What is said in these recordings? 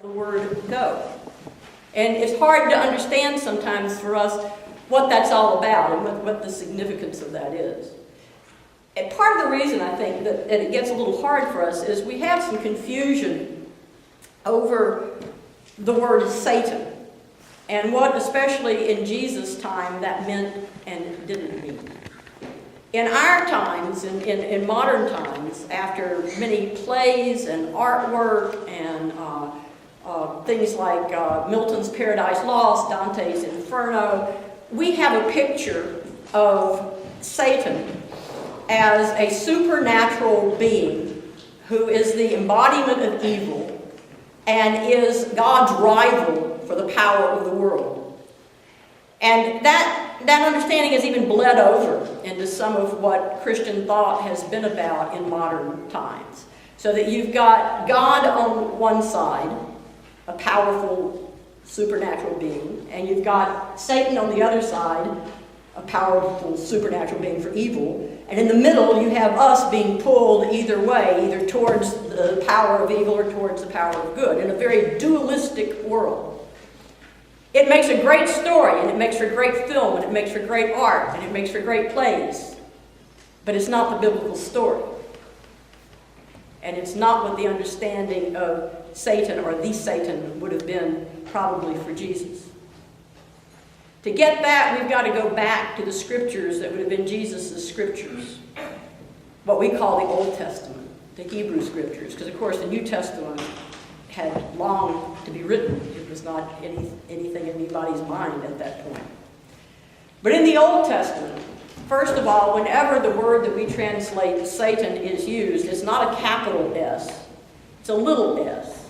the word go. And it's hard to understand sometimes for us what that's all about and what the significance of that is. And part of the reason I think that it gets a little hard for us is we have some confusion over the word Satan and what, especially in Jesus' time, that meant and didn't mean. In our times, in modern times, after many plays and artwork and things like Milton's Paradise Lost, Dante's Inferno, we have a picture of Satan as a supernatural being who is the embodiment of evil and is God's rival for the power of the world. And that understanding has even bled over into some of what Christian thought has been about in modern times. So that you've got God on one side, a powerful supernatural being, and you've got Satan on the other side, a powerful supernatural being for evil. And in the middle, you have us being pulled either way, either towards the power of evil or towards the power of good, in a very dualistic world. It makes a great story, and it makes for great film, and it makes for great art, and it makes for great plays. But it's not the biblical story. And it's not what the understanding of Satan or the Satan would have been probably for Jesus. To get that, we've got to go back to the scriptures that would have been Jesus' scriptures. What we call the Old Testament, the Hebrew scriptures. Because, of course, the New Testament had long to be written. It was not anything in anybody's mind at that point. But in the Old Testament, first of all, whenever the word that we translate Satan is used, it's not a capital S, it's a little s.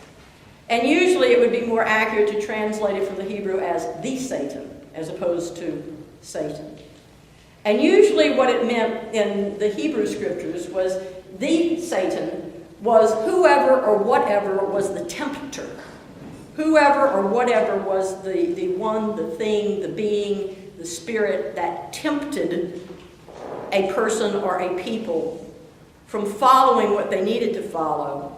And usually it would be more accurate to translate it from the Hebrew as the Satan, as opposed to Satan. And usually what it meant in the Hebrew scriptures was the Satan was whoever or whatever was the tempter. Whoever or whatever was the one, the thing, the being, the spirit that tempted a person or a people from following what they needed to follow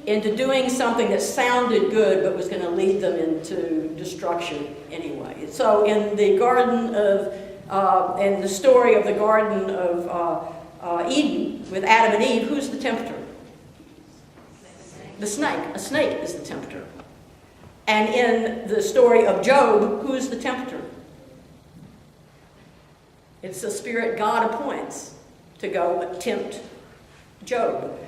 into doing something that sounded good but was going to lead them into destruction anyway. So in the Garden of, in the story of the Garden of Eden with Adam and Eve, who's the tempter? The snake. A snake is the tempter. And in the story of Job, who's the tempter? It's the spirit God appoints to go tempt Job.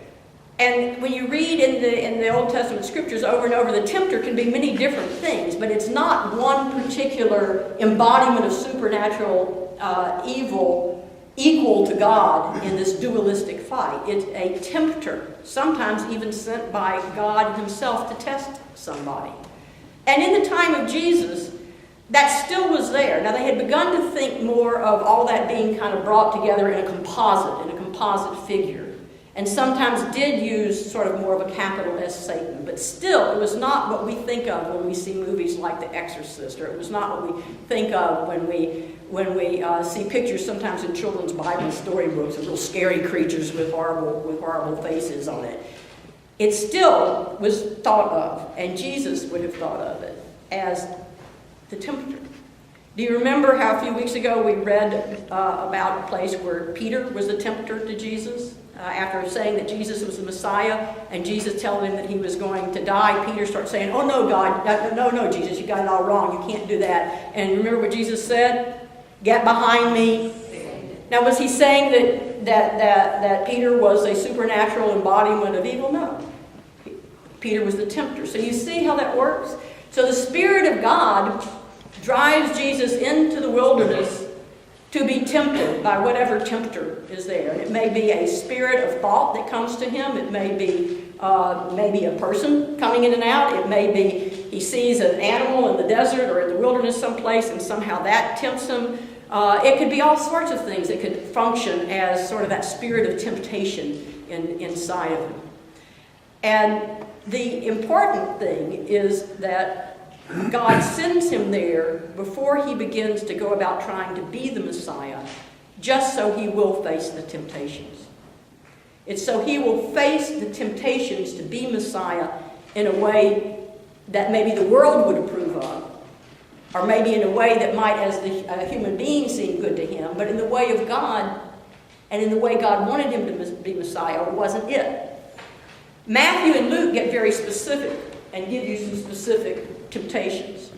And when you read in the Old Testament scriptures over and over, the tempter can be many different things, but it's not one particular embodiment of supernatural evil equal to God in this dualistic fight. It's a tempter, sometimes even sent by God himself to test somebody. And in the time of Jesus, that still was there. Now, they had begun to think more of all that being kind of brought together in a composite figure. And sometimes did use sort of more of a capital S Satan. But still, it was not what we think of when we see movies like The Exorcist, or it was not what we think of when we see pictures sometimes in children's Bible storybooks of little scary creatures with horrible faces on it. It still was thought of, and Jesus would have thought of it, as the tempter. Do you remember how a few weeks ago we read about a place where Peter was the tempter to Jesus? After saying that Jesus was the Messiah, and Jesus telling him that he was going to die, Peter starts saying, "Oh no, God, no, Jesus, you got it all wrong. You can't do that." And remember what Jesus said? "Get behind me." Now, was he saying that Peter was a supernatural embodiment of evil? No. Peter was the tempter. So you see how that works? So the Spirit of God drives Jesus into the wilderness to be tempted by whatever tempter is there. And it may be a spirit of thought that comes to him. It may be maybe a person coming in and out. It may be he sees an animal in the desert or in the wilderness someplace, and somehow that tempts him. It could be all sorts of things that could function as sort of that spirit of temptation inside of him. And the important thing is that God sends him there before he begins to go about trying to be the Messiah, just so he will face the temptations. It's so he will face the temptations to be Messiah in a way that maybe the world would approve of, or maybe in a way that might, as a human being, seem good to him, but in the way of God, and in the way God wanted him to be Messiah, wasn't it. Matthew and Luke get very specific and give you some specific temptations.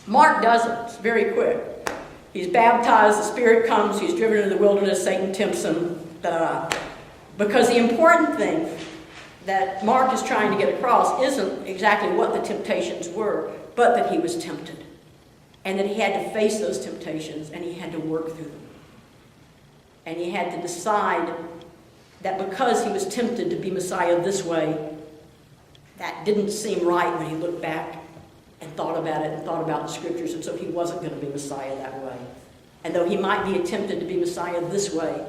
Mark doesn't. It's very quick. He's baptized, the Spirit comes, he's driven into the wilderness, Satan tempts him, because the important thing that Mark is trying to get across isn't exactly what the temptations were, but that he was tempted, and that he had to face those temptations, and he had to work through them. And he had to decide that because he was tempted to be Messiah this way, that didn't seem right when he looked back and thought about it and thought about the Scriptures, and so he wasn't going to be Messiah that way. And though he might be tempted to be Messiah this way,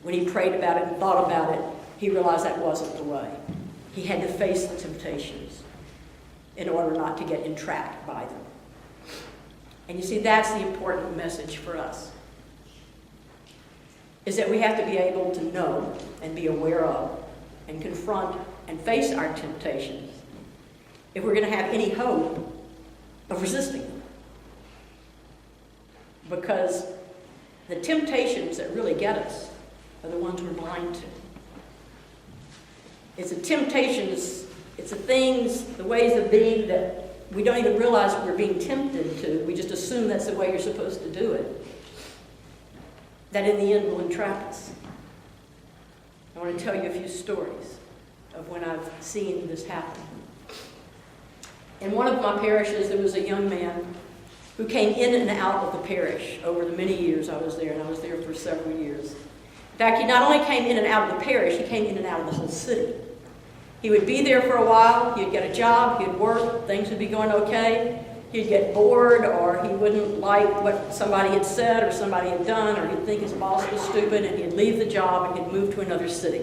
when he prayed about it and thought about it, he realized that wasn't the way. He had to face the temptations in order not to get entrapped by them. And you see, that's the important message for us, is that we have to be able to know and be aware of and confront and face our temptations if we're going to have any hope of resisting them. Because the temptations that really get us are the ones we're blind to. It's the temptations, it's the things, the ways of being that we don't even realize we're being tempted to. We just assume that's the way you're supposed to do it, that in the end will entrap us. I want to tell you a few stories of when I've seen this happen. In one of my parishes, there was a young man who came in and out of the parish over the many years I was there, and I was there for several years. In fact, he not only came in and out of the parish, he came in and out of the whole city. He would be there for a while, he'd get a job, he'd work, things would be going okay. He'd get bored, or he wouldn't like what somebody had said or somebody had done, or he'd think his boss was stupid, and he'd leave the job and he'd move to another city.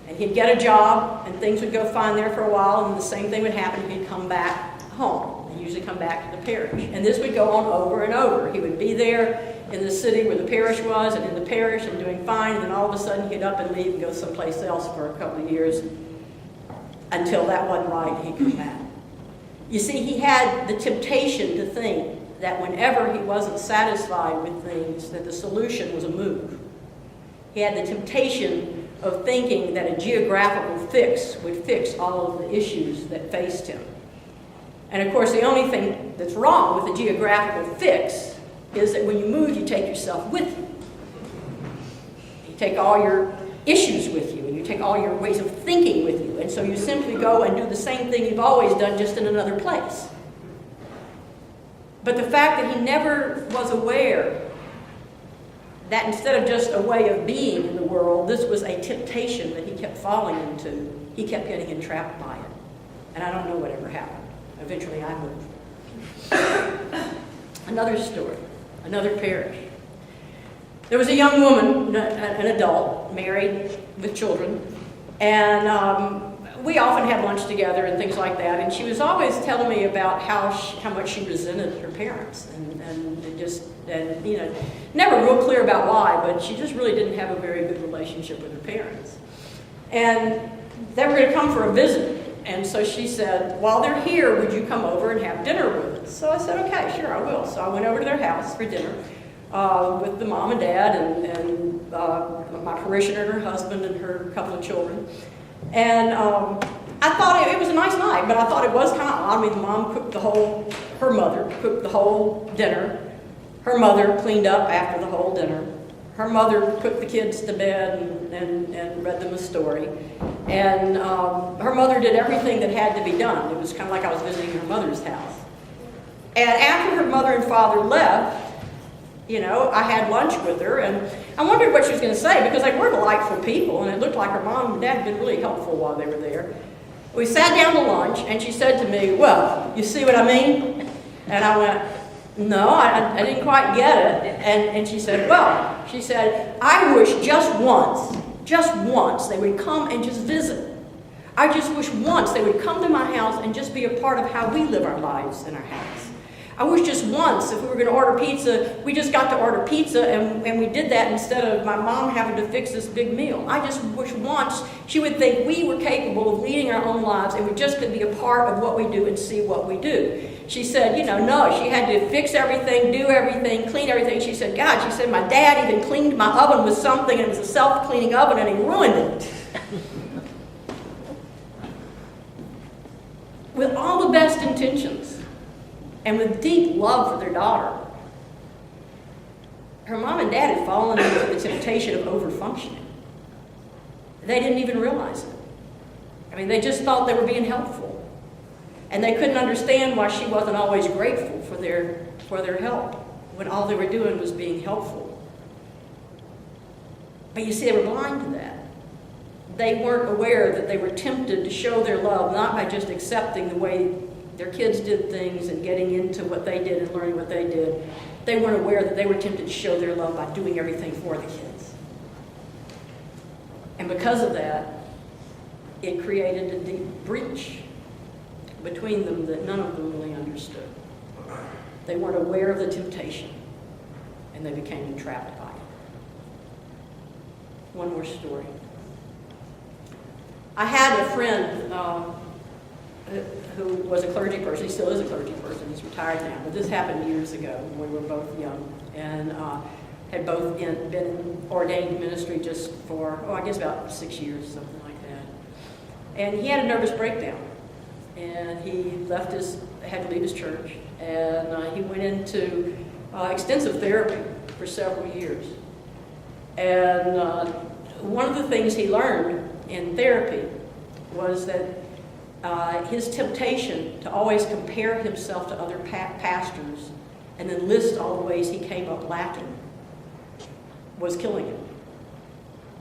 And he'd get a job, and things would go fine there for a while, and the same thing would happen. He'd come back home. He'd usually come back to the parish. And this would go on over and over. He would be there in the city where the parish was, and in the parish, and doing fine, and then all of a sudden he'd up and leave and go someplace else for a couple of years until that wasn't right, and he'd come back. You see, he had the temptation to think that whenever he wasn't satisfied with things, that the solution was a move. He had the temptation of thinking that a geographical fix would fix all of the issues that faced him. And of course, the only thing that's wrong with a geographical fix is that when you move, you take yourself with you. You take all your issues with you, and you take all your ways of thinking with you, and so you simply go and do the same thing you've always done, just in another place. But the fact that he never was aware that instead of just a way of being in the world, this was a temptation that he kept falling into, he kept getting entrapped by it. And I don't know whatever happened. Eventually I moved. Another story, another parish. There was a young woman, an adult, married with children, and we often had lunch together and things like that, and she was always telling me about how much she resented her parents, and you know, never real clear about why, but she just really didn't have a very good relationship with her parents. And they were going to come for a visit, and so she said, while they're here, would you come over and have dinner with us? So I said, okay, sure, I will. So I went over to their house for dinner with the mom and dad and my parishioner and her husband and her couple of children. And I thought it was a nice night, but I thought it was kind of odd. I mean, the mom cooked her mother cooked the whole dinner. Her mother cleaned up after the whole dinner. Her mother put the kids to bed and read them a story. And her mother did everything that had to be done. It was kind of like I was visiting her mother's house. And after her mother and father left, you know, I had lunch with her, and I wondered what she was going to say, because they were delightful people, and it looked like her mom and dad had been really helpful while they were there. We sat down to lunch, and she said to me, well, you see what I mean? And I went, no, I didn't quite get it. And she said, well, she said, I wish just once they would come and just visit. I just wish once they would come to my house and just be a part of how we live our lives in our house. I wish just once, if we were going to order pizza, we just got to order pizza, and we did that instead of my mom having to fix this big meal. I just wish once she would think we were capable of leading our own lives, and we just could be a part of what we do and see what we do. She said, no, she had to fix everything, do everything, clean everything. She said, God, she said, my dad even cleaned my oven with something, and it was a self-cleaning oven, and he ruined it. With all the best intentions, and with deep love for their daughter, her mom and dad had fallen into the temptation of over-functioning. They didn't even realize it. I mean, they just thought they were being helpful. And they couldn't understand why she wasn't always grateful for their help, when all they were doing was being helpful. But you see, they were blind to that. They weren't aware that they were tempted to show their love, not by just accepting the way their kids did things and getting into what they did and learning what they did. They weren't aware that they were tempted to show their love by doing everything for the kids. And because of that, it created a deep breach between them that none of them really understood. They weren't aware of the temptation, and they became entrapped by it. One more story. I had a friend who was a clergy person. He still is a clergy person. He's retired now. But this happened years ago when we were both young and had both been in ordained ministry just for, I guess about 6 years, something like that. And he had a nervous breakdown. And he had to leave his church. And he went into extensive therapy for several years. And one of the things he learned in therapy was that his temptation to always compare himself to other pastors and then list all the ways he came up lacking was killing him.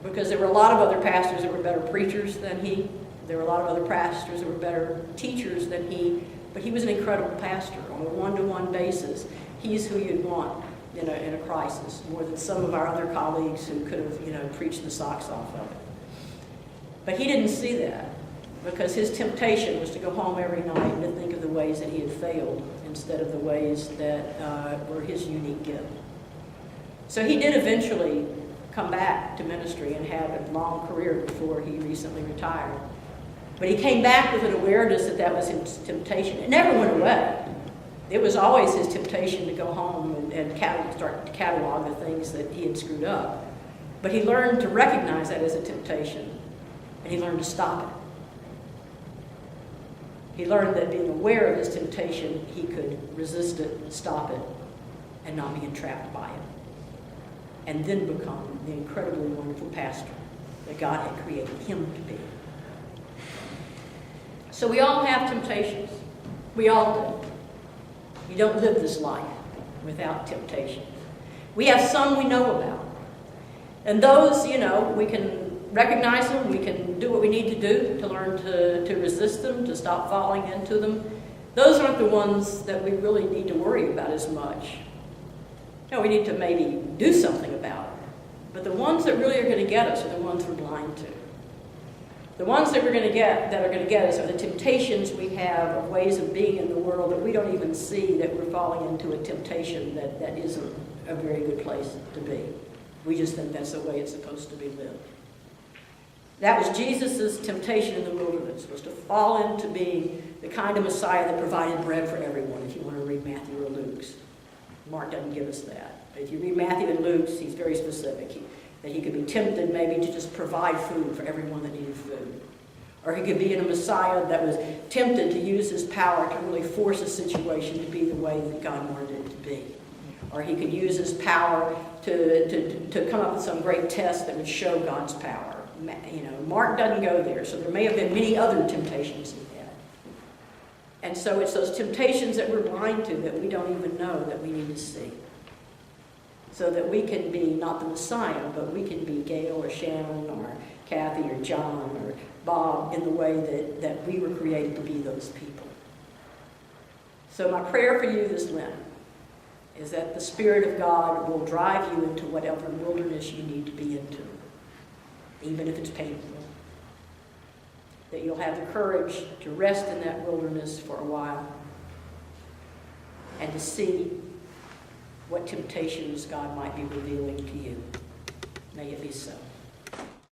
Because there were a lot of other pastors that were better preachers than he. There were a lot of other pastors that were better teachers than he. But he was an incredible pastor on a one-to-one basis. He's who you'd want in a crisis, more than some of our other colleagues who could have preached the socks off of it. But he didn't see that, because his temptation was to go home every night and to think of the ways that he had failed instead of the ways that were his unique gift. So he did eventually come back to ministry and have a long career before he recently retired. But he came back with an awareness that was his temptation. It never went away. It was always his temptation to go home and start to catalog the things that he had screwed up. But he learned to recognize that as a temptation. And he learned to stop it. He learned that being aware of his temptation, he could resist it, stop it, and not be entrapped by it. And then become the incredibly wonderful pastor that God had created him to be. So we all have temptations. We all do. You don't live this life without temptation. We have some we know about. And those, we can recognize them, we can do what we need to do to learn to resist them, to stop falling into them. Those aren't the ones that we really need to worry about as much. We need to maybe do something about it. But the ones that really are going to get us are the ones we're blind to. The ones that are going to get us are the temptations we have of ways of being in the world that we don't even see, that we're falling into a temptation that isn't a very good place to be. We just think that's the way it's supposed to be lived. That was Jesus' temptation in the wilderness, was to fall into being the kind of Messiah that provided bread for everyone, if you want to read Matthew or Luke's. Mark doesn't give us that. But if you read Matthew and Luke's, he's very specific. That he could be tempted maybe to just provide food for everyone that needed food. Or he could be in a Messiah that was tempted to use his power to really force a situation to be the way that God wanted it to be. Or he could use his power to come up with some great test that would show God's power. Mark doesn't go there, so there may have been many other temptations he had. And so it's those temptations that we're blind to that we don't even know that we need to see. So that we can be not the Messiah, but we can be Gayle or Shannon or Kathy or John or Bob in the way that we were created to be those people. So my prayer for you this Lent is that the Spirit of God will drive you into whatever wilderness you need to be into, even if it's painful. That you'll have the courage to rest in that wilderness for a while. and to see what temptations God might be revealing to you. May it be so.